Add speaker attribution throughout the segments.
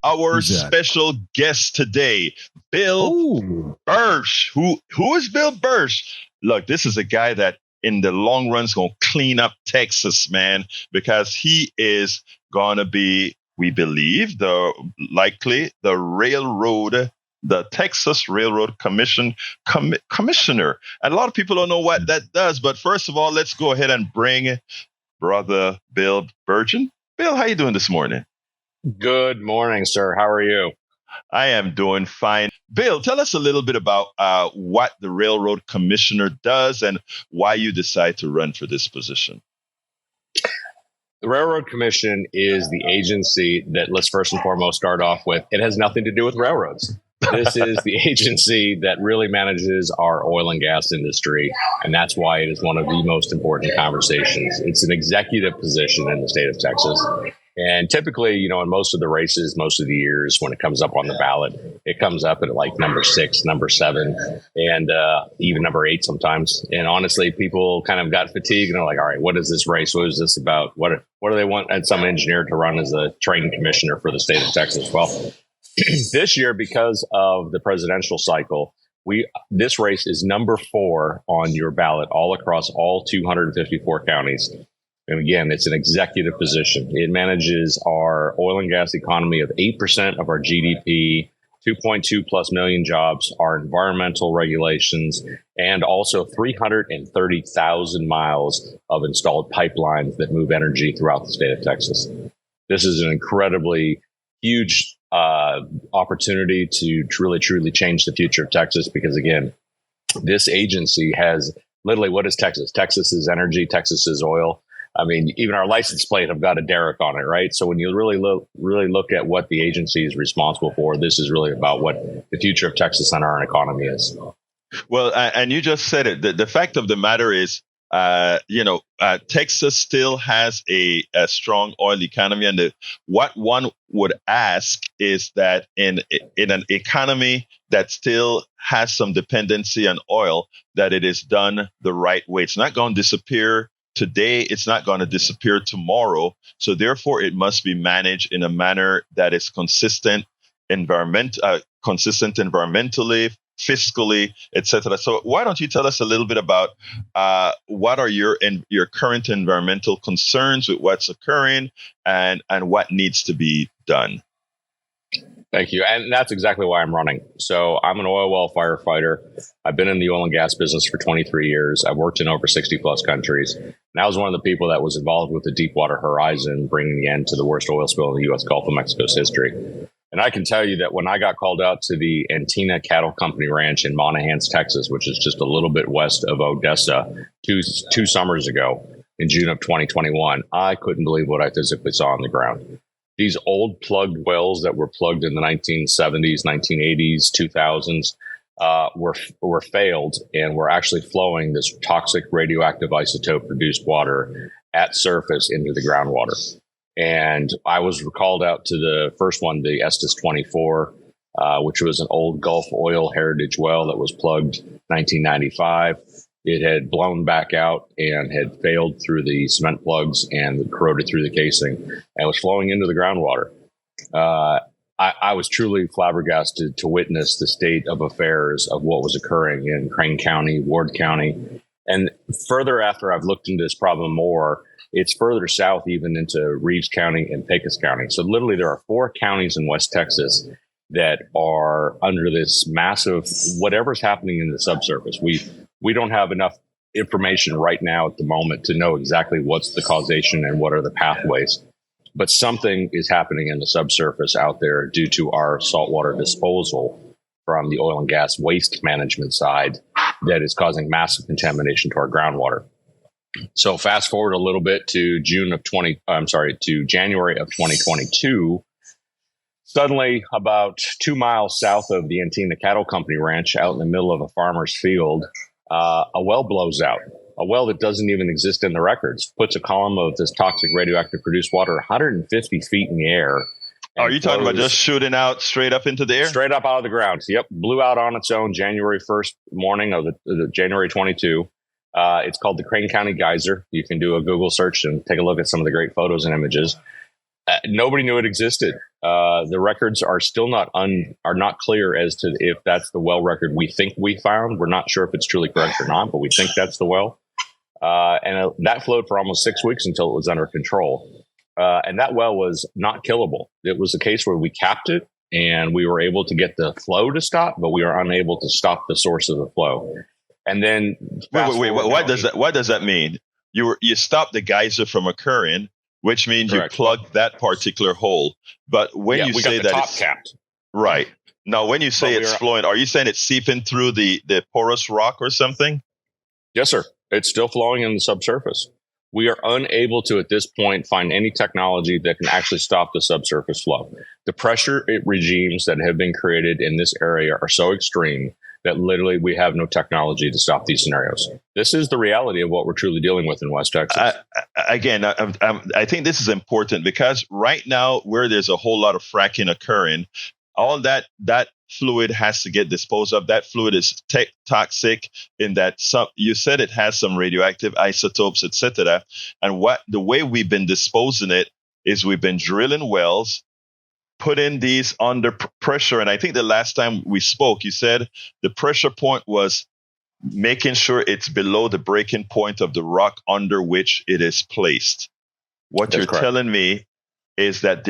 Speaker 1: our special guest today, Bill Burch. Who is Bill Burch? Look, this is a guy that in the long run is going to clean up Texas, man, because he is going to be, we believe, the Texas Railroad Commissioner. And a lot of people don't know what that does. But first of all, let's go ahead and bring Brother Bill Burch. Bill, how you doing this morning?
Speaker 2: Good morning, sir. How are you?
Speaker 1: I am doing fine. Bill, tell us a little bit about what the Railroad Commissioner does and why you decide to run for this position.
Speaker 2: The Railroad Commission is the agency that, let's first and foremost start off with, it has nothing to do with railroads. This is the agency that really manages our oil and gas industry, and that's why it is one of the most important conversations. It's an executive position in the state of Texas. And typically, in most of the races, most of the years, when it comes up on the ballot, it comes up at like number 6, number 7, and even number 8 sometimes. And honestly, people kind of got fatigued and they're like, all right, what is this race? What is this about? What do they want some engineer to run as a trained commissioner for the state of Texas? Well, this year, because of the presidential cycle, this race is number 4 on your ballot all across all 254 counties. And again, it's an executive position. It manages our oil and gas economy of 8% of our GDP, 2.2 plus million jobs, our environmental regulations, and also 330,000 miles of installed pipelines that move energy throughout the state of Texas. This is an incredibly huge opportunity to truly change the future of Texas because, again, this agency has literally, what is Texas? Texas is energy. Texas is oil. I mean, even our license plate have got a derrick on it, right? So when you really look at what the agency is responsible for, this is really about what the future of Texas and our economy is.
Speaker 1: Well, and you just said it. The fact of the matter is, Texas still has a strong oil economy, and what one would ask is that in an economy that still has some dependency on oil, that it is done the right way. It's not going to disappear today. It's not going to disappear tomorrow. So therefore, it must be managed in a manner that is consistent environmentally, fiscally, etc. So why don't you tell us a little bit about what are your current environmental concerns with what's occurring and what needs to be done?
Speaker 2: Thank you. And that's exactly why I'm running. So I'm an oil well firefighter. I've been in the oil and gas business for 23 years. I've worked in over 60 plus countries. And I was one of the people that was involved with the Deepwater Horizon, bringing the end to the worst oil spill in the U.S. Gulf of Mexico's history. And I can tell you that when I got called out to the Antina Cattle Company Ranch in Monahans, Texas, which is just a little bit west of Odessa, two summers ago in June of 2021, I couldn't believe what I physically saw on the ground. These old plugged wells that were plugged in the 1970s, 1980s, 2000s were failed and were actually flowing this toxic radioactive isotope produced water at surface into the groundwater. And I was called out to the first one, the Estes 24, which was an old Gulf oil heritage well that was plugged 1995. It had blown back out and had failed through the cement plugs and corroded through the casing and was flowing into the groundwater. I was truly flabbergasted to witness the state of affairs of what was occurring in Crane County, Ward County. And further after I've looked into this problem more, it's further south, even into Reeves County and Pecos County. So literally there are 4 counties in West Texas that are under this massive, whatever's happening in the subsurface. We don't have enough information right now at the moment to know exactly what's the causation and what are the pathways. But something is happening in the subsurface out there due to our saltwater disposal from the oil and gas waste management side that is causing massive contamination to our groundwater. So fast forward a little bit to January of 2022. Suddenly, about 2 miles south of the Antina Cattle Company Ranch, out in the middle of a farmer's field, a well blows out. A well that doesn't even exist in the records, puts a column of this toxic radioactive produced water 150 feet in the air.
Speaker 1: Are you talking about just shooting out straight up into the air?
Speaker 2: Straight up out of the ground. Yep. Blew out on its own January 1st morning of the January 22. It's called the Crane County Geyser. You can do a Google search and take a look at some of the great photos and images. Nobody knew it existed. The records are still not clear as to if that's the well record we think we found. We're not sure if it's truly correct or not, but we think that's the well. And that flowed for almost 6 weeks until it was under control. And that well was not killable. It was a case where we capped it and we were able to get the flow to stop, but we were unable to stop the source of the flow. And then
Speaker 1: wait. What does that mean? You stopped the geyser from occurring, which means Correct. You plugged that particular hole. But when you say that
Speaker 2: it's capped,
Speaker 1: right now, when you say it's flowing, are you saying it's seeping through the porous rock or something?
Speaker 2: Yes, sir. It's still flowing in the subsurface. We are unable to, at this point, find any technology that can actually stop the subsurface flow. The pressure regimes that have been created in this area are so extreme that literally we have no technology to stop these scenarios. This is the reality of what we're truly dealing with in West Texas.
Speaker 1: I think this is important because right now, where there's a whole lot of fracking occurring, all that fluid has to get disposed of. That fluid is toxic in that you said it has some radioactive isotopes, etc. And the way we've been disposing it is we've been drilling wells, putting these under pressure. And I think the last time we spoke, you said the pressure point was making sure it's below the breaking point of the rock under which it is placed. What That's you're correct. Telling me is that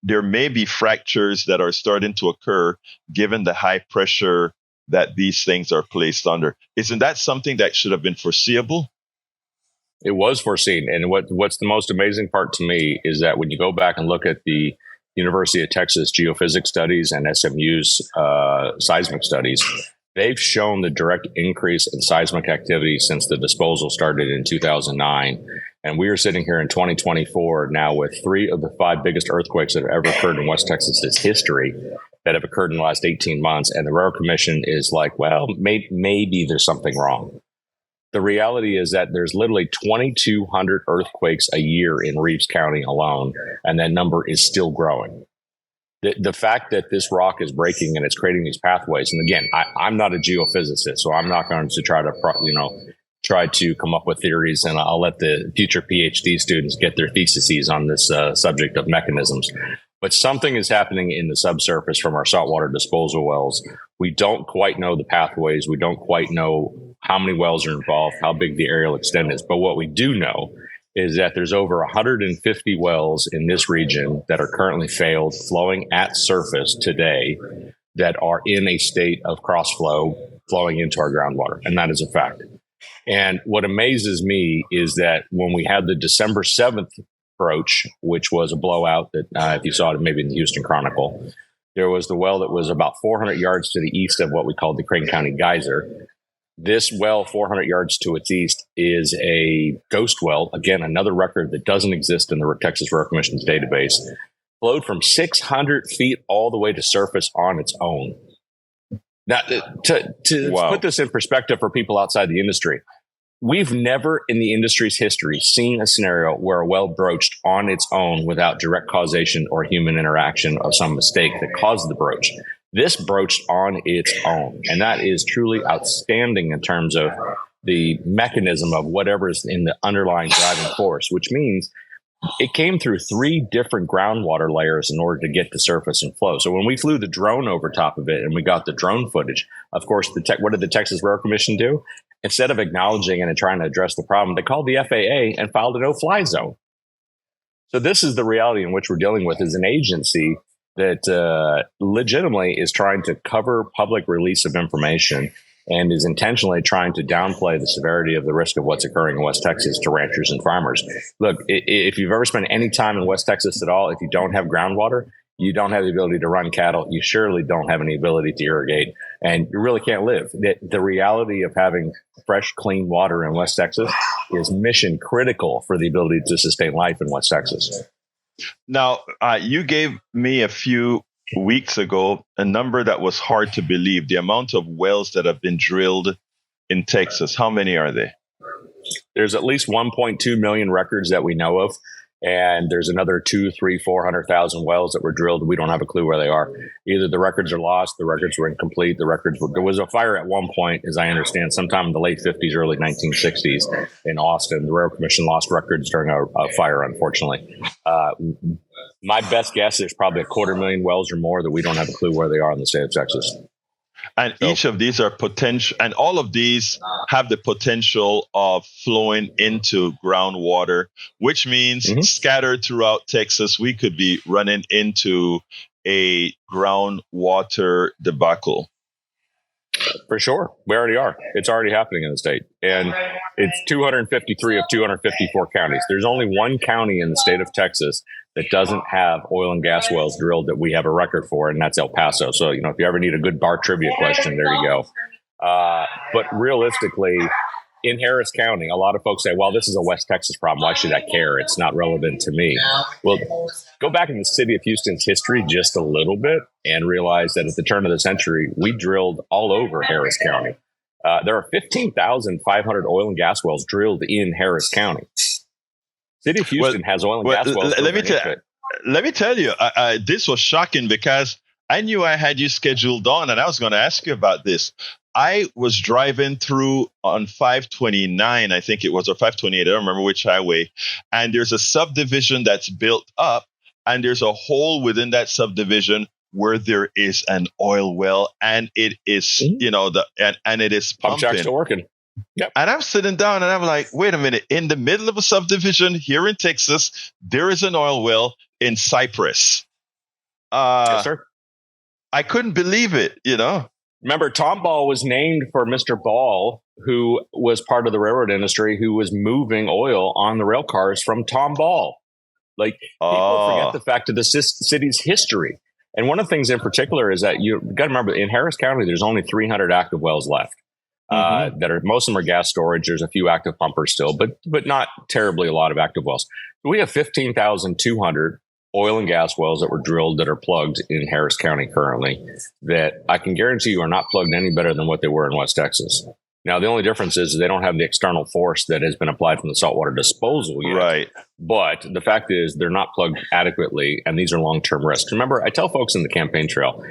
Speaker 1: there may be fractures that are starting to occur given the high pressure that these things are placed under. Isn't that something that should have been foreseeable?
Speaker 2: It was foreseen. And what's the most amazing part to me is that when you go back and look at the University of Texas geophysics studies and SMU's seismic studies, they've shown the direct increase in seismic activity since the disposal started in 2009. And we are sitting here in 2024 now with 3 of the 5 biggest earthquakes that have ever occurred in West Texas's history that have occurred in the last 18 months. And the Railroad Commission is like, well, maybe there's something wrong. The reality is that there's literally 2,200 earthquakes a year in Reeves County alone, and that number is still growing. The fact that this rock is breaking and it's creating these pathways, and again, I'm not a geophysicist, so I'm not going to try to come up with theories, and I'll let the future PhD students get their theses on this subject of mechanisms. But something is happening in the subsurface from our saltwater disposal wells. We don't quite know the pathways. We don't quite know how many wells are involved, how big the aerial extent is. But what we do know is that there's over 150 wells in this region that are currently failed, flowing at surface today, that are in a state of crossflow flowing into our groundwater. And that is a fact. And what amazes me is that when we had the December 7th approach, which was a blowout that if you saw it maybe in the Houston Chronicle, there was the well that was about 400 yards to the east of what we call the Crane County Geyser. This well, 400 yards to its east, is a ghost well. Again, another record that doesn't exist in the Texas Railroad Commission's database. Flowed from 600 feet all the way to surface on its own. Now, to wow. Put this in perspective for people outside the industry, we've never in the industry's history seen a scenario where a well broached on its own without direct causation or human interaction of some mistake that caused the broach. This broached on its own, and that is truly outstanding in terms of the mechanism of whatever is in the underlying driving force, which means it came through 3 different groundwater layers in order to get to surface and flow. So when we flew the drone over top of it and we got the drone footage, of course, what did the Texas Railroad Commission do? Instead of acknowledging and trying to address the problem, they called the FAA and filed a no-fly zone. So this is the reality in which we're dealing with as an agency that legitimately is trying to cover public release of information and is intentionally trying to downplay the severity of the risk of what's occurring in West Texas to ranchers and farmers. Look, if you've ever spent any time in West Texas at all, if you don't have groundwater, you don't have the ability to run cattle, you surely don't have any ability to irrigate, and you really can't live. The reality of having fresh, clean water in West Texas is mission critical for the ability to sustain life in West Texas.
Speaker 1: Now, you gave me a few weeks ago a number that was hard to believe, the amount of wells that have been drilled in Texas. How many are they?
Speaker 2: There's at least 1.2 million records that we know of. And there's another 200,000, 300,000, 400,000 wells that were drilled. We don't have a clue where they are. Either the records are lost, the records were incomplete, there was a fire at one point, as I understand, sometime in the late 50s, early 1960s in Austin. The Railroad Commission lost records during a fire, unfortunately. My best guess is probably 250,000 wells or more that we don't have a clue where they are in the state of Texas.
Speaker 1: And each of these are potential, and all of these have the potential of flowing into groundwater, which means scattered throughout Texas, we could be running into a groundwater debacle.
Speaker 2: For sure. We already are. It's already happening in the state. And it's 253 of 254 counties. There's only one county in the state of Texas that doesn't have oil and gas wells drilled that we have a record for, and that's El Paso. So, if you ever need a good bar trivia question, there you go. But realistically, in Harris County, a lot of folks say, well, this is a West Texas problem. Why should I care? It's not relevant to me. Well, go back in the city of Houston's history just a little bit and realize that at the turn of the century, we drilled all over Harris County. There are 15,500 oil and gas wells drilled in Harris County. City of Houston has oil and gas wells.
Speaker 1: Let me tell you, this was shocking because I knew I had you scheduled on, and I was going to ask you about this. I was driving through on 529, I think it was, or 528, I don't remember which highway, and there's a subdivision that's built up, and there's a hole within that subdivision where there is an oil well, and it is, and it is pumping.
Speaker 2: Pump jack's still working. Yep.
Speaker 1: And I'm sitting down, and I'm like, wait a minute, in the middle of a subdivision here in Texas, there is an oil well in Cypress.
Speaker 2: Yes, sir.
Speaker 1: I couldn't believe it,
Speaker 2: Remember, Tom Ball was named for Mr. Ball, who was part of the railroad industry, who was moving oil on the rail cars from Tom Ball. Like, people forget the fact of the city's history. And one of the things in particular is that you got to remember, in Harris County, there's only 300 active wells left. Most of them are gas storage. There's a few active pumpers still, but not terribly a lot of active wells. We have 15,200 oil and gas wells that were drilled that are plugged in Harris County currently that I can guarantee you are not plugged any better than what they were in West Texas. Now, the only difference is they don't have the external force that has been applied from the saltwater disposal yet.
Speaker 1: Right.
Speaker 2: But the fact is they're not plugged adequately, and these are long-term risks. Remember, I tell folks in the campaign trail,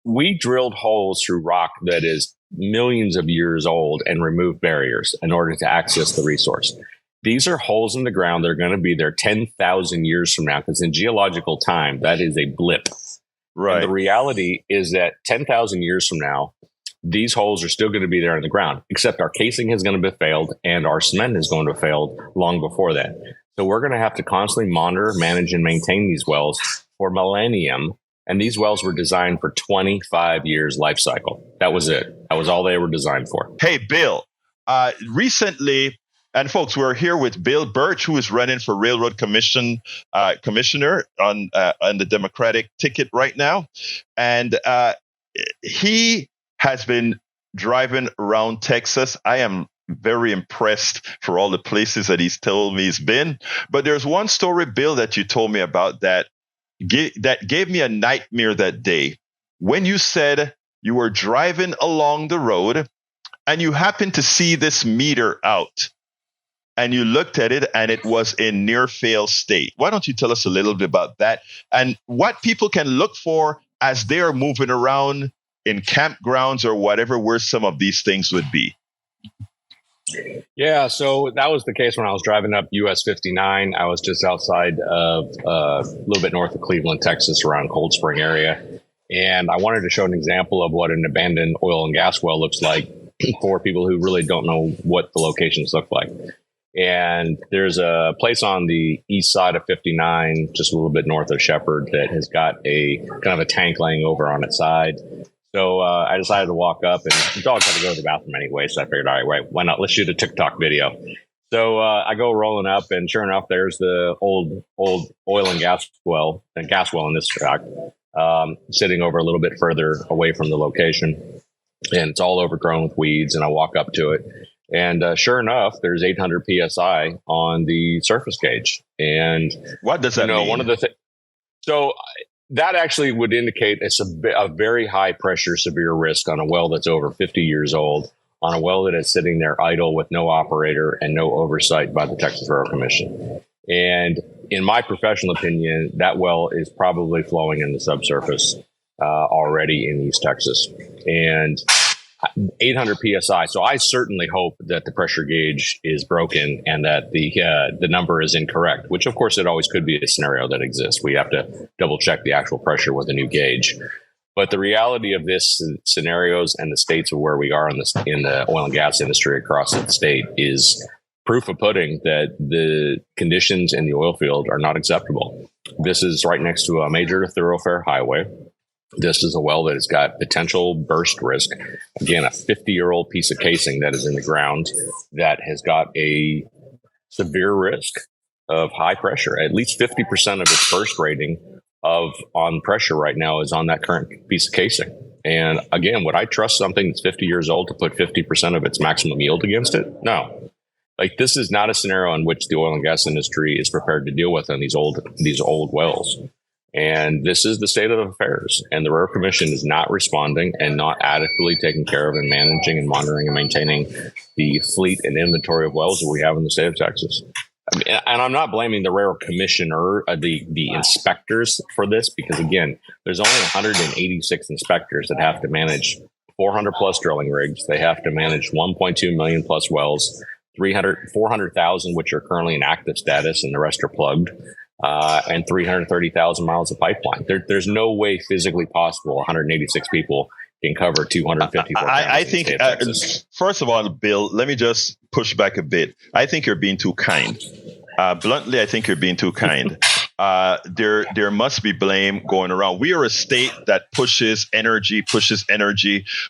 Speaker 2: we drilled holes through rock that is millions of years old and removed barriers in order to access the resource. These are holes in the ground that are going to be there 10,000 years from now, because in geological time, that is a blip.
Speaker 1: Right.
Speaker 2: And the reality is that 10,000 years from now, these holes are still going to be there in the ground, except our casing is going to be failed and our cement is going to have failed long before that. So we're going to have to constantly monitor, manage, and maintain these wells for millennium. And these wells were designed for 25 years life cycle. That was it. That was all they were designed for.
Speaker 1: Hey, Bill, recently, and folks, we're here with Bill Burch, who is running for Railroad Commissioner on the Democratic ticket right now. And he has been driving around Texas. I am very impressed for all the places that he's told me he's been. But there's one story, Bill, that you told me about that gave me a nightmare that day. When you said you were driving along the road and you happened to see this meter out. And you looked at it and it was in near fail state. Why don't you tell us a little bit about that and what people can look for as they're moving around in campgrounds or whatever, where some of these things would be?
Speaker 2: Yeah, so that was the case when I was driving up US 59. I was just outside of a little bit north of Cleveland, Texas, around Cold Spring area. And I wanted to show an example of what an abandoned oil and gas well looks like for people who really don't know what the locations look like. And there's a place on the east side of 59, just a little bit north of Shepherd, that has got a kind of a tank laying over on its side. So I decided to walk up, and the dogs had to go to the bathroom anyway. So I figured, all right, why not? Let's shoot a TikTok video. So I go rolling up, and sure enough, there's the old oil and gas well in this fact, sitting over a little bit further away from the location. And it's all overgrown with weeds. And I walk up to it. And sure enough, there's 800 PSI on the surface gauge. And
Speaker 1: what does that mean?
Speaker 2: One of the so that actually would indicate a very high pressure, severe risk on a well that's over 50 years old, on a well that is sitting there idle with no operator and no oversight by the Texas Railroad Commission. And in my professional opinion, that well is probably flowing in the subsurface already in East Texas. And 800 psi. So I certainly hope that the pressure gauge is broken and that the number is incorrect, which of course it always could be a scenario that exists. We have to double check the actual pressure with a new gauge. But the reality of this scenarios and the states of where we are in the oil and gas industry across the state is proof of pudding that the conditions in the oil field are not acceptable. This is right next to a major thoroughfare highway. This is a well that has got potential burst risk. Again, a 50-year-old piece of casing that is in the ground that has got a severe risk of high pressure. At least 50% of its burst rating on pressure right now is on that current piece of casing. And again, would I trust something that's 50 years old to put 50% of its maximum yield against it? No. Like, this is not a scenario in which the oil and gas industry is prepared to deal with on these old wells. And this is the state of affairs. And the Railroad Commission is not responding and not adequately taking care of and managing and monitoring and maintaining the fleet and inventory of wells that we have in the state of Texas. I mean, and I'm not blaming the Railroad Commissioner, the inspectors for this, because again, there's only 186 inspectors that have to manage 400 plus drilling rigs. They have to manage 1.2 million plus wells, 400,000 which are currently in active status, and the rest are plugged, and 330,000 miles of pipeline. There's no way physically possible 186 people can cover 254
Speaker 1: I think, first of all, Bill, let me just push back a bit. I think you're being too kind. Bluntly, I think you're being too kind. There must be blame going around. We are a state that pushes energy.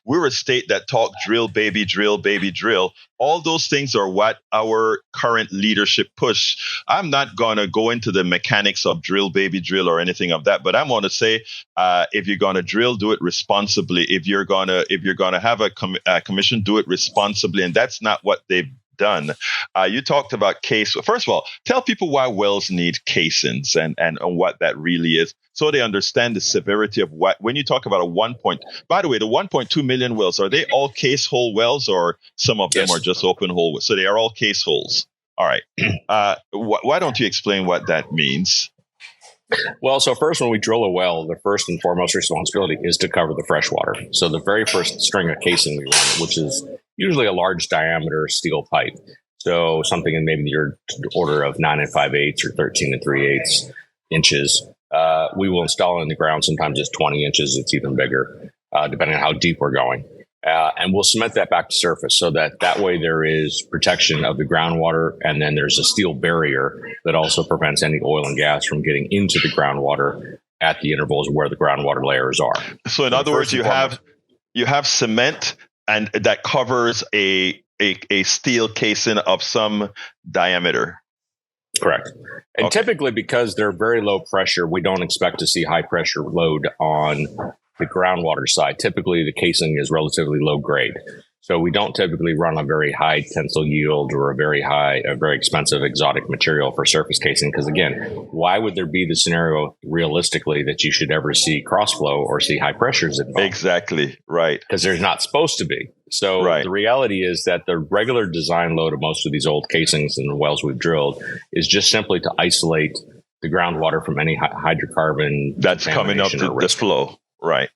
Speaker 1: We're a state that talk drill, baby, drill. All those things are what our current leadership push. I'm not going to go into the mechanics of drill, baby, drill or anything of that, but I'm going to say, if you're going to drill, do it responsibly. If you're going to have a commission, do it responsibly. And that's not what they've done. You talked about case. First of all, tell people why wells need casings and what that really is, so they understand the severity of what. When you talk about by the way, the 1.2 million wells, are they all case hole wells, or some of them are just open hole? So they are all case holes. All right. Why don't you explain what that means?
Speaker 2: Well, so first, when we drill a well, the first and foremost responsibility is to cover the fresh water. So the very first string of casing we run, which is usually a large diameter steel pipe, so something in maybe your order of 9 5/8 or 13 3/8 inches, we will install in the ground. Sometimes it's 20 inches. It's even bigger, depending on how deep we're going. And we'll cement that back to surface so that way there is protection of the groundwater, and then there's a steel barrier that also prevents any oil and gas from getting into the groundwater at the intervals where the groundwater layers are.
Speaker 1: So in other words, you have cement and that covers a steel casing of some diameter.
Speaker 2: Correct. And typically, because they're very low pressure, we don't expect to see high pressure load on the groundwater side. Typically, the casing is relatively low grade. So we don't typically run a very high tensile yield or a very expensive exotic material for surface casing. Because again, why would there be the scenario realistically that you should ever see crossflow or see high pressures involved?
Speaker 1: Exactly. Right.
Speaker 2: Because there's not supposed to be. So The reality is that the regular design load of most of these old casings and the wells we've drilled is just simply to isolate the groundwater from any hydrocarbon
Speaker 1: that's coming up the flow. Right.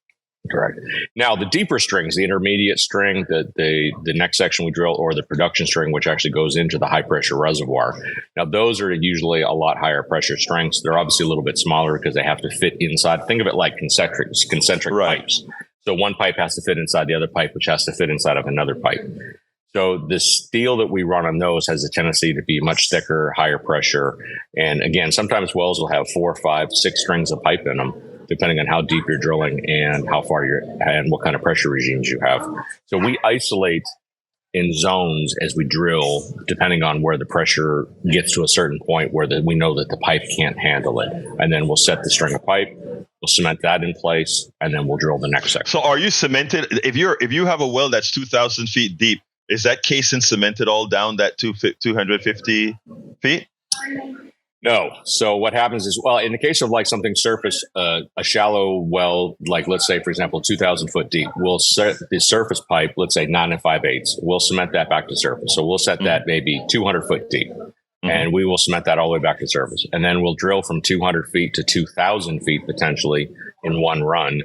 Speaker 2: Correct. Now, the deeper strings, the intermediate string, the next section we drill, or the production string, which actually goes into the high pressure reservoir. Now, those are usually a lot higher pressure strengths. They're obviously a little bit smaller because they have to fit inside. Think of it like concentric pipes. So one pipe has to fit inside the other pipe, which has to fit inside of another pipe. So the steel that we run on those has a tendency to be much thicker, higher pressure. And again, sometimes wells will have 4, 5, 6 strings of pipe in them, depending on how deep you're drilling and how far and what kind of pressure regimes you have. So we isolate in zones as we drill, depending on where the pressure gets to a certain point where we know that the pipe can't handle it. And then we'll set the string of pipe, we'll cement that in place, and then we'll drill the next section.
Speaker 1: So are you cemented? If you have a well that's 2,000 feet deep, is that casing cemented all down that 250 feet?
Speaker 2: No. So what happens is, well, in the case of like something surface, a shallow well, like let's say, for example, 2,000 foot deep, we'll set the surface pipe, let's say 9 5/8. We'll cement that back to surface. So we'll set that maybe 200 foot deep, and we will cement that all the way back to surface. And then we'll drill from 200 feet to 2,000 feet potentially in one run.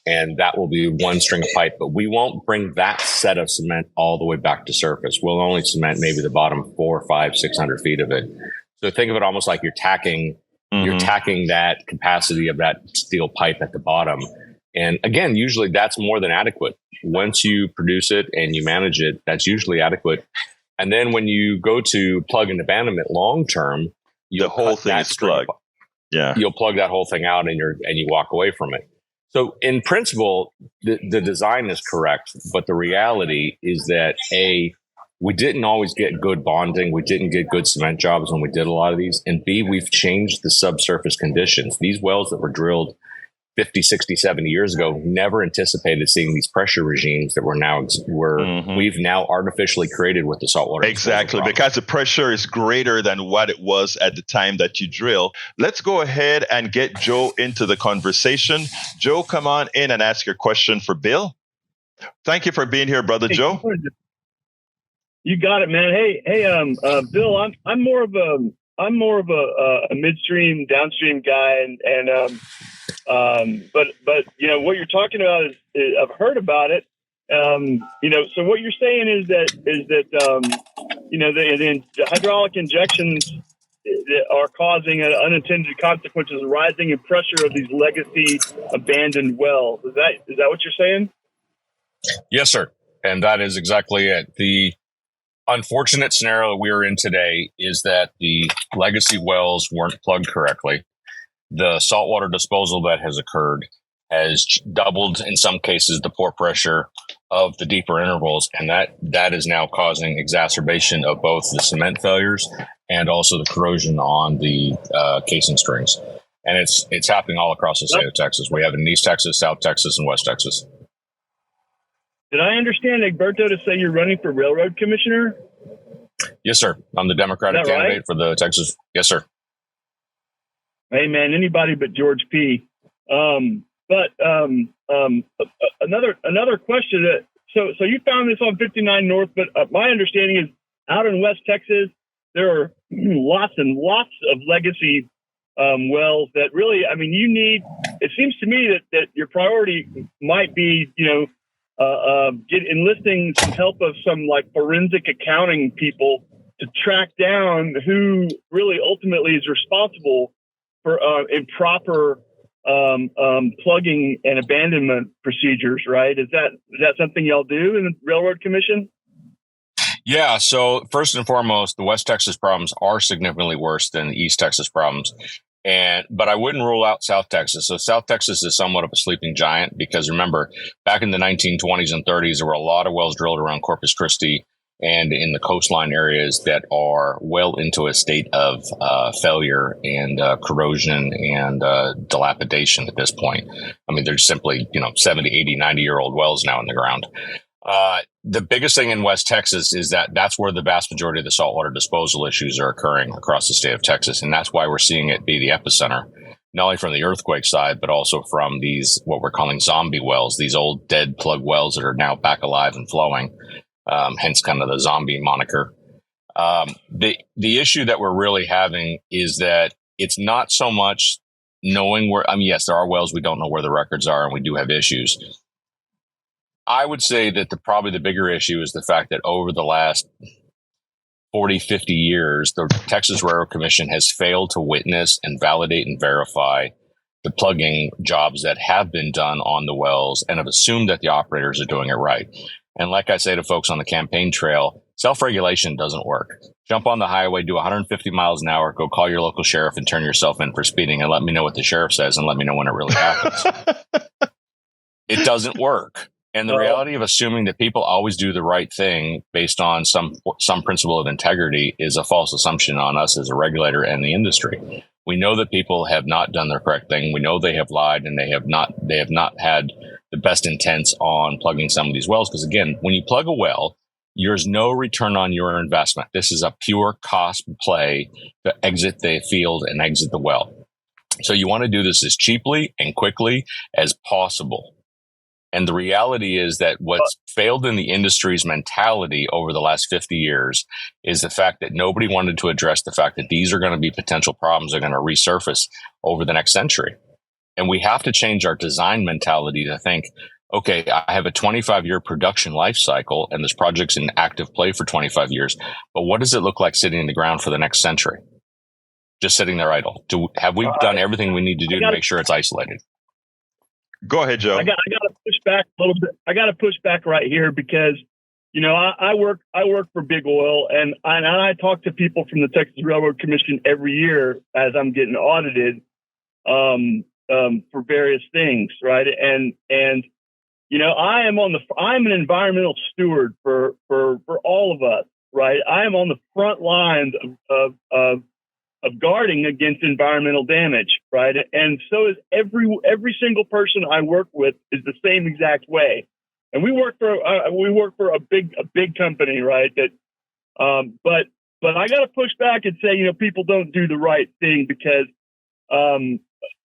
Speaker 2: and that will be one string of pipe. But we won't bring that set of cement all the way back to surface. We'll only cement maybe the bottom 400, 500, 600 feet of it. So think of it almost like you're tacking that capacity of that steel pipe at the bottom. And again, usually that's more than adequate. Once you produce it and you manage it, that's usually adequate. And then when you go to plug and abandonment long term,
Speaker 1: the whole thing is plugged. Yeah,
Speaker 2: you'll plug that whole thing out and you walk away from it. So in principle, the design is correct, but the reality is that we didn't always get good bonding. We didn't get good cement jobs when we did a lot of these. And B, we've changed the subsurface conditions. These wells that were drilled 50, 60, 70 years ago never anticipated seeing these pressure regimes that we've now artificially created with the saltwater.
Speaker 1: Exactly, because the pressure is greater than what it was at the time that you drill. Let's go ahead and get Joe into the conversation. Joe, come on in and ask your question for Bill. Thank you for being here, brother Joe.
Speaker 3: You got it, man. Hey, Bill, I'm more of a midstream, downstream guy, but what you're talking about is I've heard about it. So what you're saying is that the hydraulic injections are causing unintended consequences, rising in pressure of these legacy abandoned wells. Is that what you're saying?
Speaker 2: Yes, sir. And that is exactly it. The unfortunate scenario we're in today is that the legacy wells weren't plugged correctly. The saltwater disposal that has occurred has doubled, in some cases, the pore pressure of the deeper intervals. And that is now causing exacerbation of both the cement failures and also the corrosion on the casing strings. And it's happening all across the state of Texas. We have it in East Texas, South Texas, and West Texas.
Speaker 3: Did I understand Egberto to say you're running for railroad commissioner?
Speaker 2: Yes, sir. I'm the Democratic candidate for the Texas. Yes, sir.
Speaker 3: Hey, man, anybody but George P. Another question. So you found this on 59 North, but my understanding is out in West Texas, there are lots and lots of legacy wells that really, you need. It seems to me that your priority might be, enlisting some help of some like forensic accounting people to track down who really ultimately is responsible for improper plugging and abandonment procedures, right? Is that something y'all do in the Railroad Commission?
Speaker 2: Yeah. So first and foremost, the West Texas problems are significantly worse than the East Texas problems. But I wouldn't rule out South Texas. So South Texas is somewhat of a sleeping giant because remember, back in the 1920s and 30s, there were a lot of wells drilled around Corpus Christi and in the coastline areas that are well into a state of failure and corrosion and dilapidation at this point. There's simply, 70, 80, 90-year-old wells now in the ground. The biggest thing in West Texas is that's where the vast majority of the saltwater disposal issues are occurring across the state of Texas. And that's why we're seeing it be the epicenter, not only from the earthquake side, but also from these, what we're calling zombie wells, these old dead plug wells that are now back alive and flowing. Hence kind of the zombie moniker. The issue that we're really having is that it's not so much knowing where, yes, there are wells we don't know where the records are and we do have issues. I would say that probably the bigger issue is the fact that over the last 40, 50 years, the Texas Railroad Commission has failed to witness and validate and verify the plugging jobs that have been done on the wells and have assumed that the operators are doing it right. And like I say to folks on the campaign trail, self-regulation doesn't work. Jump on the highway, do 150 miles an hour, go call your local sheriff and turn yourself in for speeding and let me know what the sheriff says and let me know when it really happens. It doesn't work. And the reality of assuming that people always do the right thing based on some principle of integrity is a false assumption on us as a regulator and the industry. We know that people have not done the correct thing. We know they have lied and they have not had the best intents on plugging some of these wells. Because again, when you plug a well, there's no return on your investment. This is a pure cost play to exit the field and exit the well. So you want to do this as cheaply and quickly as possible. And the reality is that what's failed in the industry's mentality over the last 50 years is the fact that nobody wanted to address the fact that these are going to be potential problems that are going to resurface over the next century. And we have to change our design mentality to think, okay, I have a 25-year production life cycle, and this project's in active play for 25 years. But what does it look like sitting in the ground for the next century? Just sitting there idle. Have we done everything we need to do to make sure it's isolated?
Speaker 1: Go ahead, Joe.
Speaker 3: I got to push back a little bit. I got to push back right here because, I work for big oil, and I talk to people from the Texas Railroad Commission every year as I'm getting audited for various things, right? And I'm an environmental steward for all of us, right? I am on the front lines of guarding against environmental damage, right? And so is every single person I work with is the same exact way. And we work for a big company, right? That, but I got to push back and say, people don't do the right thing because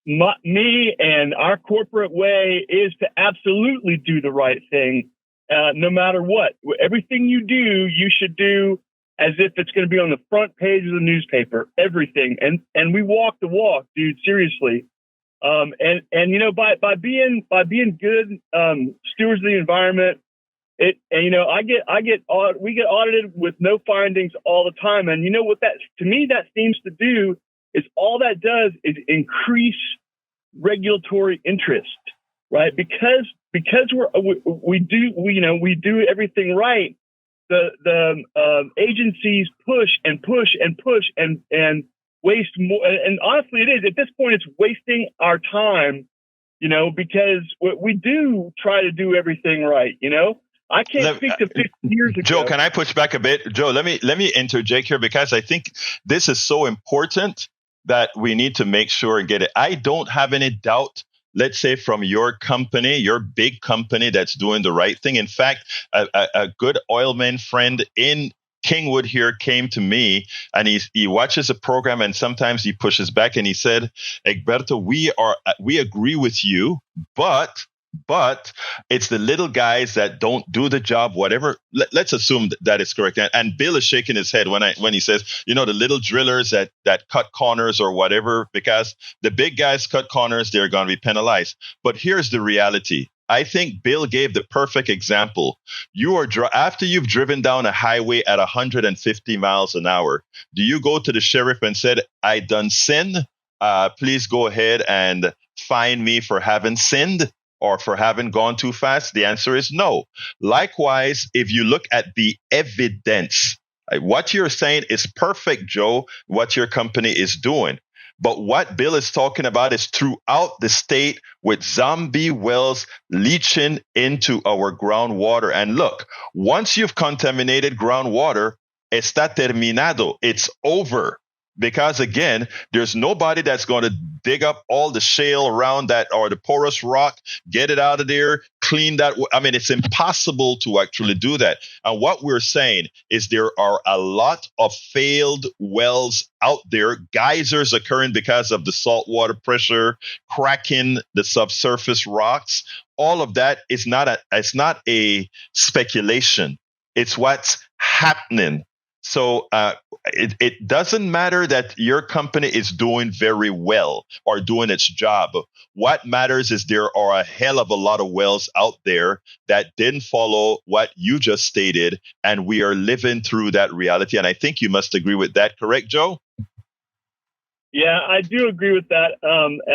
Speaker 3: me and our corporate way is to absolutely do the right thing, no matter what. Everything you do, you should do as if it's going to be on the front page of the newspaper. Everything, and we walk the walk, dude. Seriously, by being good stewards of the environment, we get audited with no findings all the time, and what that seems to do is all that does is increase regulatory interest, right? Because we do everything right. The agencies push and push and push and waste more. And honestly, it is at this point, it's wasting our time, because we do try to do everything right. I can't speak to 50 years ago.
Speaker 1: Joe, can I push back a bit? Joe, let me interject here because I think this is so important that we need to make sure and get it. I don't have any doubt, let's say, from your company, your big company that's doing the right thing. In fact, a good oilman friend in Kingwood here came to me and he watches a program and sometimes he pushes back and he said, Egberto, we agree with you, but it's the little guys that don't do the job, whatever. Let's assume that is correct. And Bill is shaking his head when he says, the little drillers that cut corners or whatever, because the big guys cut corners, they're going to be penalized. But here's the reality. I think Bill gave the perfect example. After you've driven down a highway at 150 miles an hour, do you go to the sheriff and said, I done sinned? Please go ahead and fine me for having sinned or for having gone too fast? The answer is no. Likewise, if you look at the evidence, what you're saying is perfect, Joe, what your company is doing. But what Bill is talking about is throughout the state with zombie wells leaching into our groundwater. And look, once you've contaminated groundwater, está terminado. It's over. Because again, there's nobody that's going to dig up all the shale around that or the porous rock, get it out of there, clean that. I mean, it's impossible to actually do that. And what we're saying is there are a lot of failed wells out there, geysers occurring because of the saltwater pressure, cracking the subsurface rocks. All of that is not a speculation. It's what's happening. So it doesn't matter that your company is doing very well or doing its job. What matters is there are a hell of a lot of wells out there that didn't follow what you just stated, and we are living through that reality. And I think you must agree with that, correct, Joe?
Speaker 3: Yeah, I do agree with that.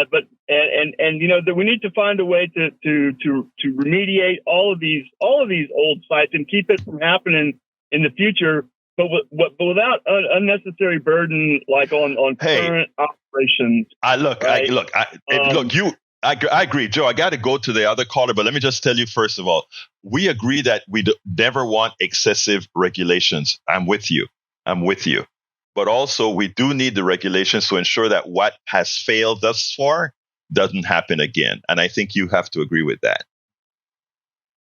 Speaker 3: But that we need to find a way to remediate all of these old sites and keep it from happening in the future. But without unnecessary burden, like on current operations. I
Speaker 1: agree, Joe. I got to go to the other caller, but let me just tell you first of all, we agree that we never want excessive regulations. I'm with you. But also, we do need the regulations to ensure that what has failed thus far doesn't happen again. And I think you have to agree with that.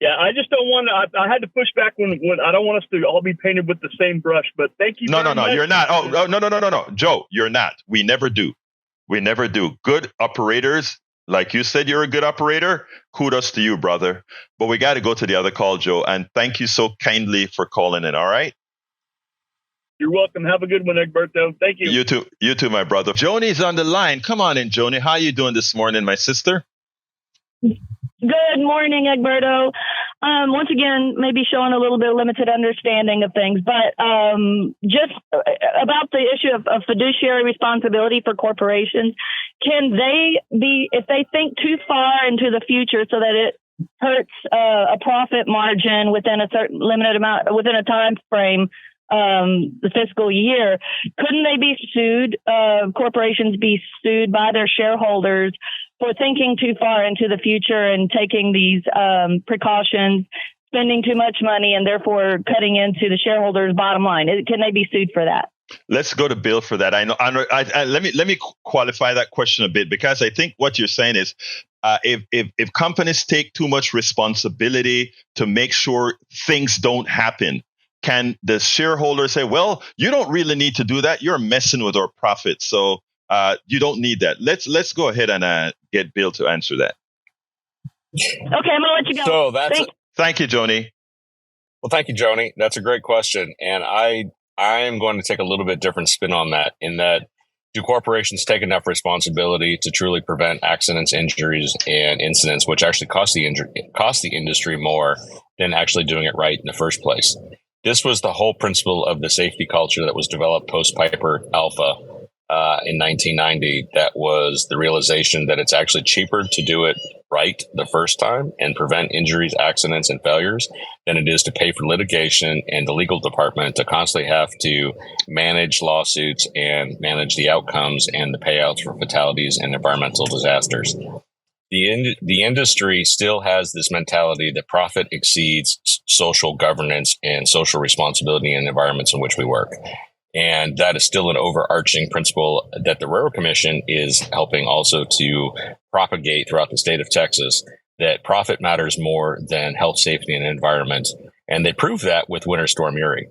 Speaker 3: Yeah, I just don't want to. I had to push back when I don't want us to all be painted with the same brush. But thank you.
Speaker 1: No, you're not. Oh, no, Joe, you're not. We never do. Good operators, like you said, you're a good operator. Kudos to you, brother. But we got to go to the other call, Joe. And thank you so kindly for calling in. All right.
Speaker 3: You're welcome. Have a good one, Egberto. Thank you.
Speaker 1: You too, my brother. Joni's on the line. Come on in, Joni. How you doing this morning, my sister?
Speaker 4: Good morning, Egberto. Once again, maybe showing a little bit of limited understanding of things, but just about the issue of fiduciary responsibility for corporations, can they be, if they think too far into the future so that it hurts a profit margin within a certain limited amount, within a time frame, the fiscal year, couldn't they be sued, corporations be sued by their shareholders for thinking too far into the future and taking these precautions, spending too much money, and therefore cutting into the shareholders' bottom line? Can they be sued for that?
Speaker 1: Let's go to Bill for that. Let me qualify that question a bit, because I think what you're saying is if companies take too much responsibility to make sure things don't happen, can the shareholder say, well, you don't really need to do that. You're messing with our profits. So you don't need that. Let's go ahead and get Bill to answer that.
Speaker 4: Okay, I'm going to let you go.
Speaker 2: So
Speaker 1: thank you, Joni.
Speaker 2: Well, thank you, Joni. That's a great question. And I am going to take a little bit different spin on that, in that, do corporations take enough responsibility to truly prevent accidents, injuries, and incidents, which actually cost the industry more than actually doing it right in the first place? This was the whole principle of the safety culture that was developed post-Piper Alpha in 1990. That was the realization that it's actually cheaper to do it right the first time and prevent injuries, accidents, and failures than it is to pay for litigation and the legal department to constantly have to manage lawsuits and manage the outcomes and the payouts for fatalities and environmental disasters. The industry still has this mentality that profit exceeds social governance and social responsibility in the environments in which we work. And that is still an overarching principle that the Railroad Commission is helping also to propagate throughout the state of Texas, that profit matters more than health, safety, and environment. And they proved that with Winter Storm Uri.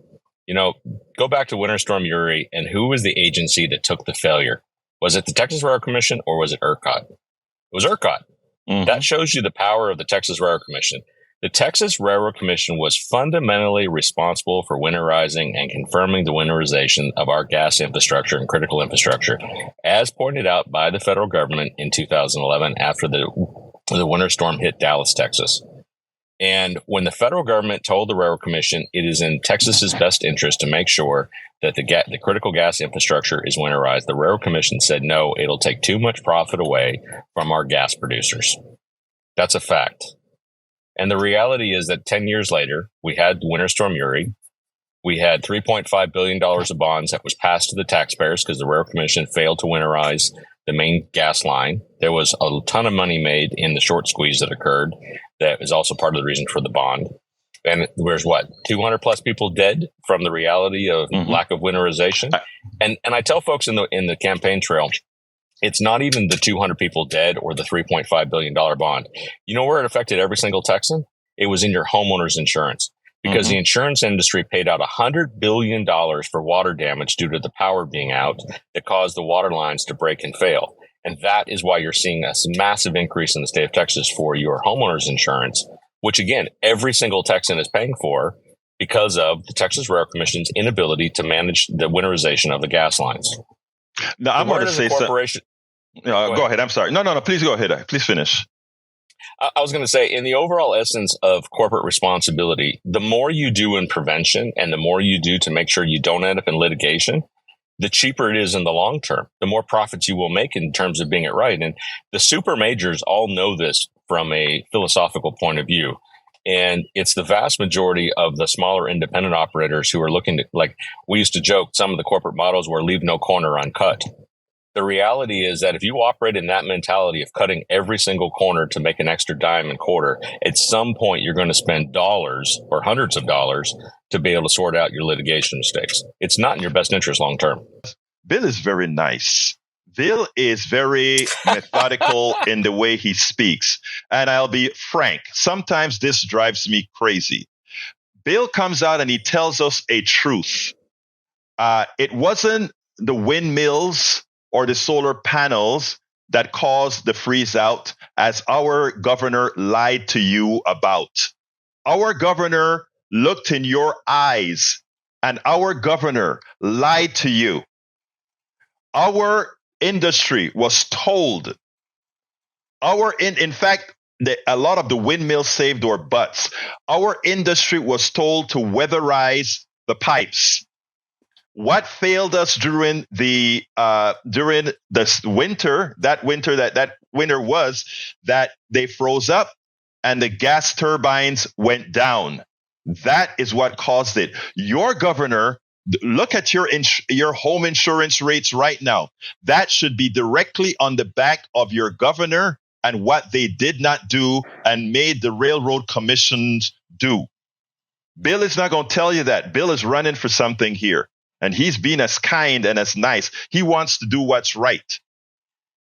Speaker 2: You know, go back to Winter Storm Uri, and who was the agency that took the failure? Was it the Texas Railroad Commission or was it ERCOT? It was ERCOT. Mm-hmm. That shows you the power of the Texas Railroad Commission. The Texas Railroad Commission was fundamentally responsible for winterizing and confirming the winterization of our gas infrastructure and critical infrastructure, as pointed out by the federal government in 2011 after the winter storm hit Dallas, Texas. And when the federal government told the Railroad Commission it is in Texas's best interest to make sure that the critical gas infrastructure is winterized, the Railroad Commission said, no, it'll take too much profit away from our gas producers. That's a fact. And the reality is that 10 years later, we had Winter Storm Uri. We had $3.5 billion of bonds that was passed to the taxpayers because the Railroad Commission failed to winterize the main gas line. There was a ton of money made in the short squeeze that occurred. That is also part of the reason for the bond. And there's 200 plus people dead from the reality of lack of winterization. And I tell folks in the campaign trail, it's not even the 200 people dead or the $3.5 billion bond. You know where it affected every single Texan? It was in your homeowner's insurance, because the insurance industry paid out $100 billion for water damage due to the power being out that caused the water lines to break and fail. And that is why you're seeing a massive increase in the state of Texas for your homeowner's insurance, which, again, every single Texan is paying for because of the Texas Railroad Commission's inability to manage the winterization of the gas lines.
Speaker 1: No, I'm going to say something. Go ahead. I'm sorry. No. Please go ahead. Please finish.
Speaker 2: I was going to say, in the overall essence of corporate responsibility, the more you do in prevention and the more you do to make sure you don't end up in litigation, the cheaper it is in the long term, the more profits you will make in terms of being it right. And the super majors all know this from a philosophical point of view. And it's the vast majority of the smaller independent operators who are looking to, like we used to joke, some of the corporate models were leave no corner uncut. The reality is that if you operate in that mentality of cutting every single corner to make an extra dime and quarter, at some point you're going to spend dollars or hundreds of dollars to be able to sort out your litigation mistakes. It's not in your best interest long term.
Speaker 1: Bill is very nice. Bill is very methodical in the way he speaks. And I'll be frank, sometimes this drives me crazy. Bill comes out and he tells us a truth. It wasn't the windmills or the solar panels that caused the freeze out, as our governor lied to you about. Our governor looked in your eyes and our governor lied to you. Our industry was told, in fact, a lot of the windmills saved our butts. Our industry was told to weatherize the pipes. What failed us during the winter? That winter was that they froze up and the gas turbines went down. That is what caused it. Your governor, look at your home insurance rates right now. That should be directly on the back of your governor and what they did not do and made the Railroad Commissions do. Bill is not going to tell you that. Bill is running for something here, and he's being as kind and as nice. He wants to do what's right.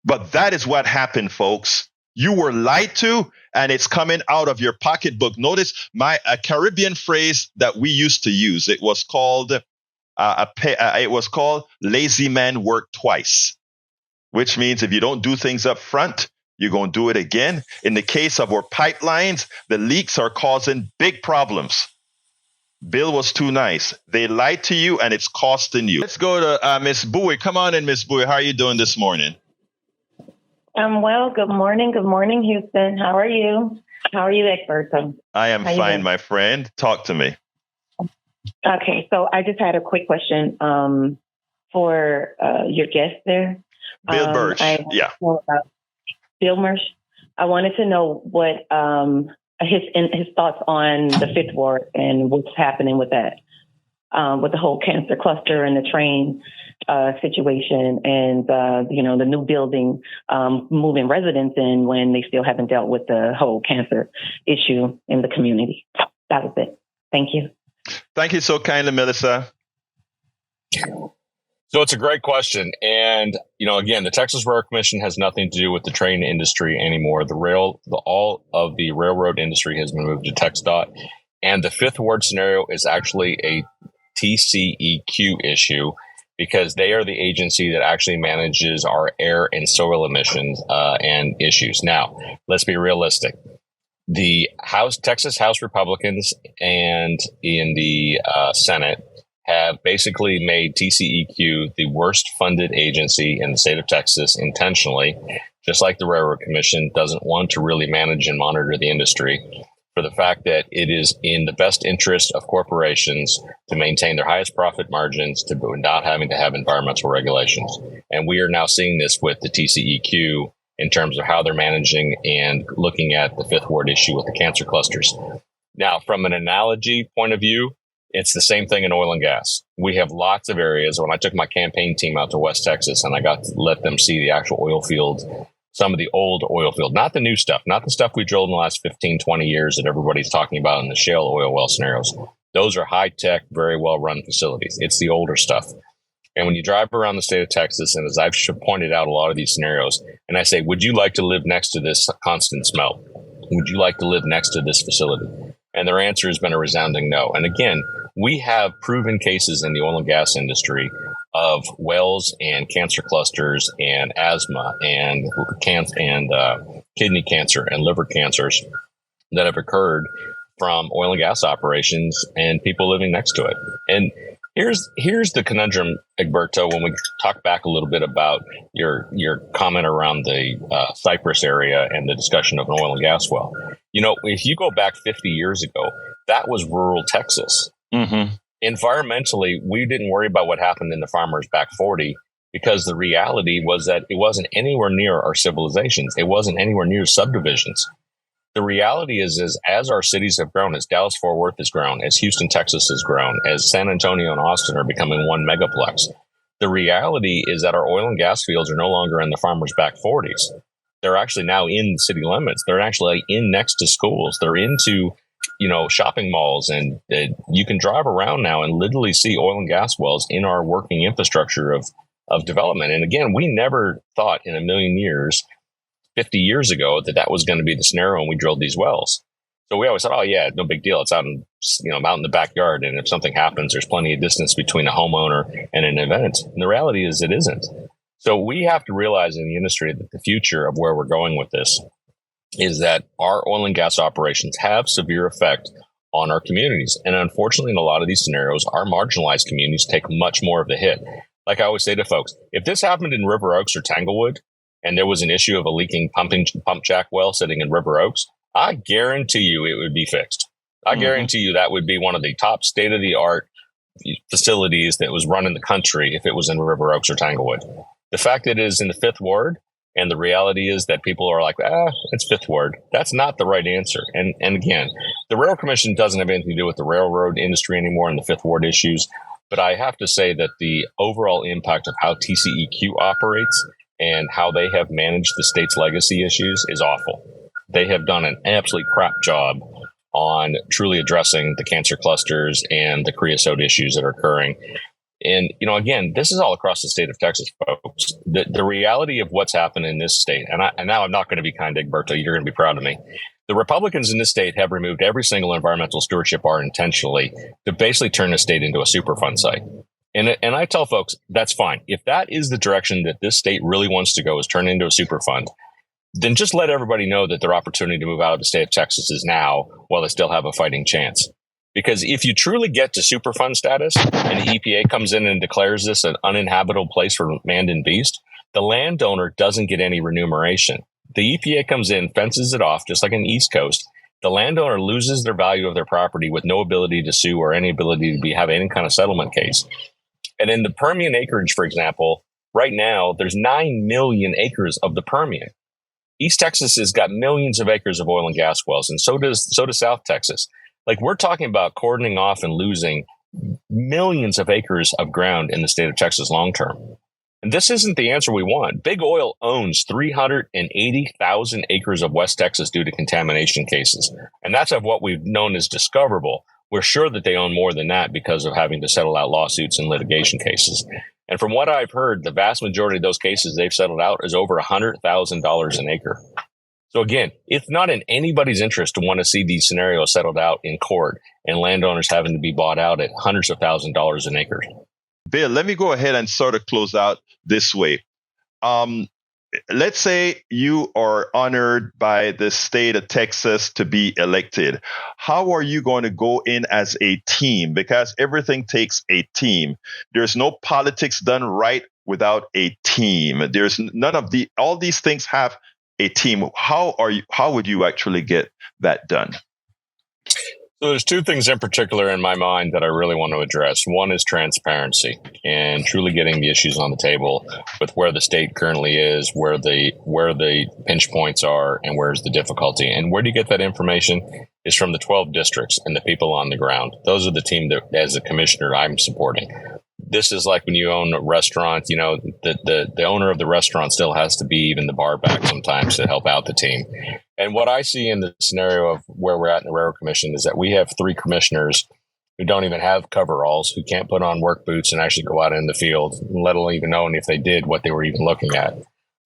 Speaker 1: But that is what happened, folks. You were lied to, and it's coming out of your pocketbook. Notice a Caribbean phrase that we used to use. It was called lazy man work twice, which means if you don't do things up front, you're going to do it again. In the case of our pipelines, the leaks are causing big problems. Bill was too nice. They lied to you, and it's costing you. Let's go to Miss Bowie. Come on in, Miss Bowie. How are you doing this morning?
Speaker 5: I'm well. Good morning. Good morning, Houston. How are you? How are you, Egberto?
Speaker 1: I am fine, my friend. Talk to me.
Speaker 5: Okay, so I just had a quick question for your guest there.
Speaker 1: Bill Burch. Yeah.
Speaker 5: Bill Burch. I wanted to know what his thoughts on the Fifth Ward and what's happening with that, with the whole cancer cluster and the train situation, and the new building moving residents in when they still haven't dealt with the whole cancer issue in the community. That was it. Thank you.
Speaker 1: Thank you so kindly, Melissa.
Speaker 2: So it's a great question. And, again, the Texas Railroad Commission has nothing to do with the train industry anymore. All of the railroad industry has been moved to TxDOT. And the Fifth Ward scenario is actually a TCEQ issue because they are the agency that actually manages our air and soil emissions and issues. Now, let's be realistic. The Texas House Republicans and in the Senate have basically made TCEQ the worst funded agency in the state of Texas intentionally, just like the Railroad Commission doesn't want to really manage and monitor the industry, for the fact that it is in the best interest of corporations to maintain their highest profit margins to not having to have environmental regulations. And we are now seeing this with the TCEQ in terms of how they're managing and looking at the Fifth Ward issue with the cancer clusters. Now, from an analogy point of view, it's the same thing in oil and gas. We have lots of areas. When I took my campaign team out to West Texas and I got to let them see the actual oil fields, some of the old oil field, not the new stuff, not the stuff we drilled in the last 15, 20 years that everybody's talking about in the shale oil well scenarios. Those are high-tech, very well-run facilities. It's the older stuff. And when you drive around the state of Texas, and as I've pointed out a lot of these scenarios, and I say, would you like to live next to this constant smell? Would you like to live next to this facility? And their answer has been a resounding no. And again, we have proven cases in the oil and gas industry of wells and cancer clusters and asthma and kidney cancer and liver cancers that have occurred from oil and gas operations and people living next to it. And here's the conundrum, Egberto, when we talk back a little bit about your comment around the Cypress area and the discussion of an oil and gas well. If you go back 50 years ago, that was rural Texas.
Speaker 1: Mm-hmm.
Speaker 2: Environmentally, we didn't worry about what happened in the farmers back 40 because the reality was that it wasn't anywhere near our civilizations. It wasn't anywhere near subdivisions. The reality is as our cities have grown, as Dallas-Fort Worth has grown, as Houston, Texas has grown, as San Antonio and Austin are becoming one megaplex, the reality is that our oil and gas fields are no longer in the farmers' back 40s. They're actually now in the city limits. They're actually in next to schools. They're into, shopping malls. And you can drive around now and literally see oil and gas wells in our working infrastructure of development. And again, we never thought in a million years 50 years ago that was going to be the scenario when we drilled these wells. So we always thought, oh yeah, no big deal. It's out in, out in the backyard. And if something happens, there's plenty of distance between a homeowner and an event. And the reality is it isn't. So we have to realize in the industry that the future of where we're going with this is that our oil and gas operations have severe effect on our communities. And unfortunately, in a lot of these scenarios, our marginalized communities take much more of the hit. Like I always say to folks, if this happened in River Oaks or Tanglewood, and there was an issue of a leaking pump jack well sitting in River Oaks, I guarantee you it would be fixed. I guarantee you that would be one of the top state-of-the-art facilities that was run in the country if it was in River Oaks or Tanglewood. The fact that it is in the Fifth Ward, and the reality is that people are like, it's Fifth Ward. That's not the right answer. And again, the Railroad Commission doesn't have anything to do with the railroad industry anymore and the Fifth Ward issues. But I have to say that the overall impact of how TCEQ operates and how they have managed the state's legacy issues is awful. They have done an absolutely crap job on truly addressing the cancer clusters and the creosote issues that are occurring. And, again, this is all across the state of Texas, folks. The reality of what's happened in this state, and now I'm not going to be kind, Egberto, you're going to be proud of me. The Republicans in this state have removed every single environmental stewardship art intentionally to basically turn the state into a Superfund site. And I tell folks, that's fine. If that is the direction that this state really wants to go, is turn into a Superfund, then just let everybody know that their opportunity to move out of the state of Texas is now while they still have a fighting chance. Because if you truly get to Superfund status and the EPA comes in and declares this an uninhabitable place for man and beast, the landowner doesn't get any remuneration. The EPA comes in, fences it off, just like in the East Coast. The landowner loses their value of their property with no ability to sue or any ability to have any kind of settlement case. And in the Permian acreage, for example, right now, there's 9 million acres of the Permian. East Texas has got millions of acres of oil and gas wells, and so does South Texas. Like, we're talking about cordoning off and losing millions of acres of ground in the state of Texas long term. And this isn't the answer we want. Big Oil owns 380,000 acres of West Texas due to contamination cases. And that's of what we've known as discoverable. We're sure that they own more than that because of having to settle out lawsuits and litigation cases. And from what I've heard, the vast majority of those cases they've settled out is over $100,000 an acre. So again, it's not in anybody's interest to want to see these scenarios settled out in court and landowners having to be bought out at hundreds of thousands of dollars an acre.
Speaker 1: Bill, let me go ahead and sort of close out this way. Let's say you are honored by the state of Texas to be elected. How are you going to go in as a team? Because everything takes a team. There's no politics done right without a team. There's none of all these things have a team. How would you actually get that done?
Speaker 2: So there's two things in particular in my mind that I really want to address. One is transparency and truly getting the issues on the table with where the state currently is, where the pinch points are, and where's the difficulty. And where do you get that information? Is from the 12 districts and the people on the ground. Those are the team that, as a commissioner, I'm supporting. This is like when you own a restaurant, the owner of the restaurant still has to be even the bar back sometimes to help out the team. And what I see in the scenario of where we're at in the Railroad Commission is that we have 3 commissioners who don't even have coveralls, who can't put on work boots and actually go out in the field, let alone even knowing if they did what they were even looking at.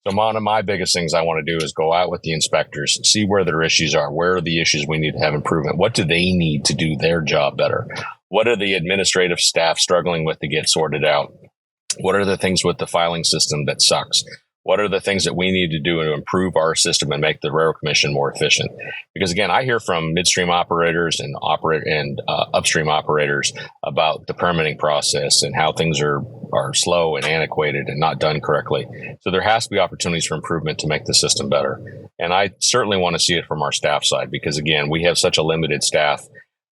Speaker 2: So one of my biggest things I want to do is go out with the inspectors, see where their issues are, where are the issues we need to have improvement, what do they need to do their job better, what are the administrative staff struggling with to get sorted out, what are the things with the filing system that sucks, what are the things that we need to do to improve our system and make the Railroad Commission more efficient? Because again, I hear from midstream operators and upstream operators about the permitting process and how things are slow and antiquated and not done correctly. So there has to be opportunities for improvement to make the system better. And I certainly want to see it from our staff side because again, we have such a limited staff.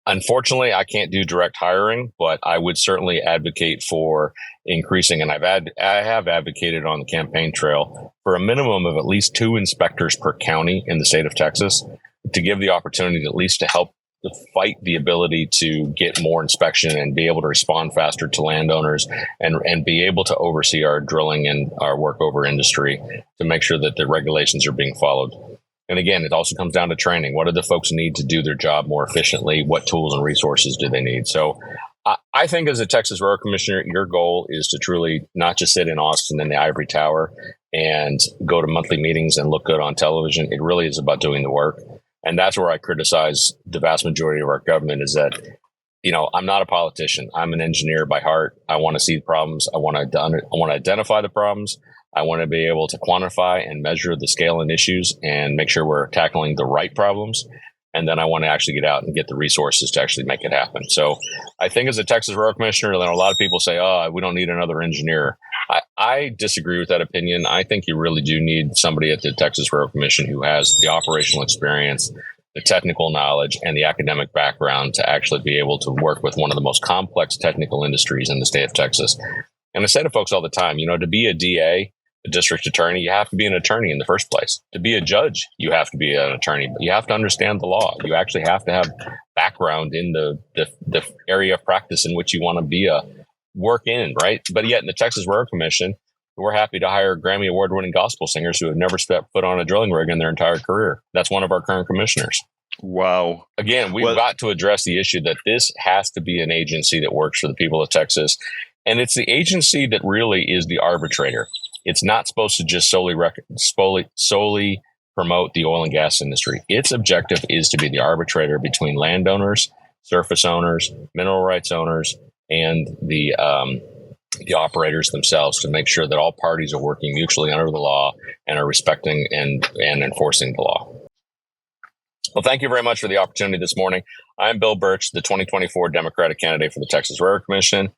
Speaker 2: Unfortunately, I can't do direct hiring, but I would certainly advocate for increasing, and I have advocated on the campaign trail for a minimum of at least 2 inspectors per county in the state of Texas to give the opportunity at least to help fight the ability to get more inspection and be able to respond faster to landowners and be able to oversee our drilling and our workover industry to make sure that the regulations are being followed. And again, it also comes down to training. What do the folks need to do their job more efficiently? What tools and resources do they need? So I think as a Texas Railroad Commissioner, your goal is to truly not just sit in Austin in the ivory tower and go to monthly meetings and look good on television. It really is about doing the work. And that's where I criticize the vast majority of our government is that, I'm not a politician. I'm an engineer by heart. I want to see the problems. I want to identify the problems. I want to be able to quantify and measure the scale and issues and make sure we're tackling the right problems. And then I want to actually get out and get the resources to actually make it happen. So I think as a Texas Railroad Commissioner, a lot of people say, oh, we don't need another engineer. I disagree with that opinion. I think you really do need somebody at the Texas Railroad Commission who has the operational experience, the technical knowledge, and the academic background to actually be able to work with one of the most complex technical industries in the state of Texas. And I say to folks all the time, to be a DA, a district attorney, you have to be an attorney in the first place. To be a judge, you have to be an attorney, but you have to understand the law. You actually have to have background in the area of practice in which you want to be work in, right? But yet in the Texas Railroad Commission, we're happy to hire Grammy Award-winning gospel singers who have never stepped foot on a drilling rig in their entire career. That's one of our current commissioners.
Speaker 1: Wow.
Speaker 2: Again, we've got to address the issue that this has to be an agency that works for the people of Texas. And it's the agency that really is the arbitrator. It's not supposed to just solely promote the oil and gas industry. Its objective is to be the arbitrator between landowners, surface owners, mineral rights owners, and the operators themselves to make sure that all parties are working mutually under the law and are respecting and enforcing the law. Well, thank you very much for the opportunity this morning. I'm Bill Burch, the 2024 Democratic candidate for the Texas Railroad Commission.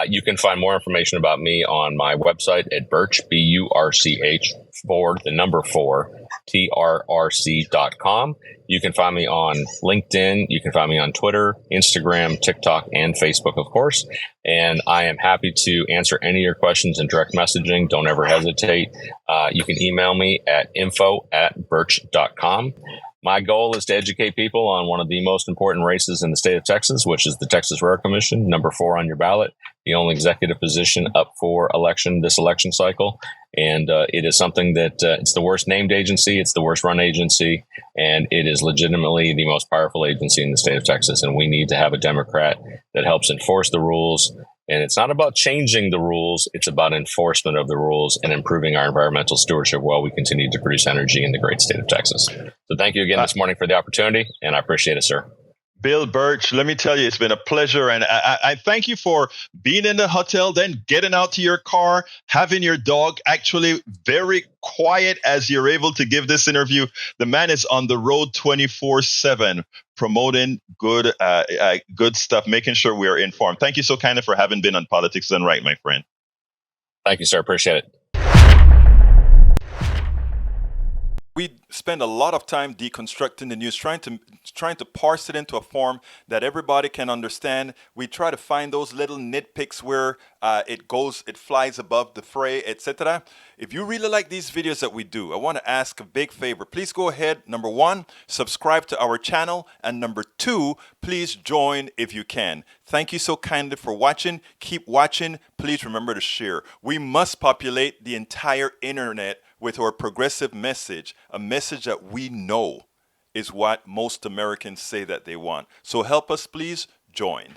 Speaker 2: You can find more information about me on my website at Burch, B-U-R-C-H, forward, the number 4, TRRC.com. You can find me on LinkedIn. You can find me on Twitter, Instagram, TikTok, and Facebook, of course. And I am happy to answer any of your questions in direct messaging. Don't ever hesitate. You can email me at info@burch.com. My goal is to educate people on one of the most important races in the state of Texas, which is the Texas Railroad Commission, number 4 on your ballot, the only executive position up for election this election cycle. And it is something that it's the worst named agency, it's the worst run agency, and it is legitimately the most powerful agency in the state of Texas. And we need to have a Democrat that helps enforce the rules. And it's not about changing the rules. It's about enforcement of the rules and improving our environmental stewardship while we continue to produce energy in the great state of Texas. So thank you again this morning for the opportunity, and I appreciate it, sir.
Speaker 1: Bill Burch, let me tell you, it's been a pleasure. And I thank you for being in the hotel, then getting out to your car, having your dog actually very quiet as you're able to give this interview. The man is on the road 24/7, promoting good stuff, making sure we are informed. Thank you so kindly for having been on Politics Done Right, my friend.
Speaker 2: Thank you, sir. Appreciate it.
Speaker 6: We spend a lot of time deconstructing the news, trying to parse it into a form that everybody can understand. We try to find those little nitpicks where it flies above the fray, etc. If you really like these videos that we do, I want to ask a big favor. Please go ahead. Number 1, subscribe to our channel. And number 2, please join if you can. Thank you so kindly for watching. Keep watching. Please remember to share. We must populate the entire internet with our progressive message, a message that we know is what most Americans say that they want. So help us, please join.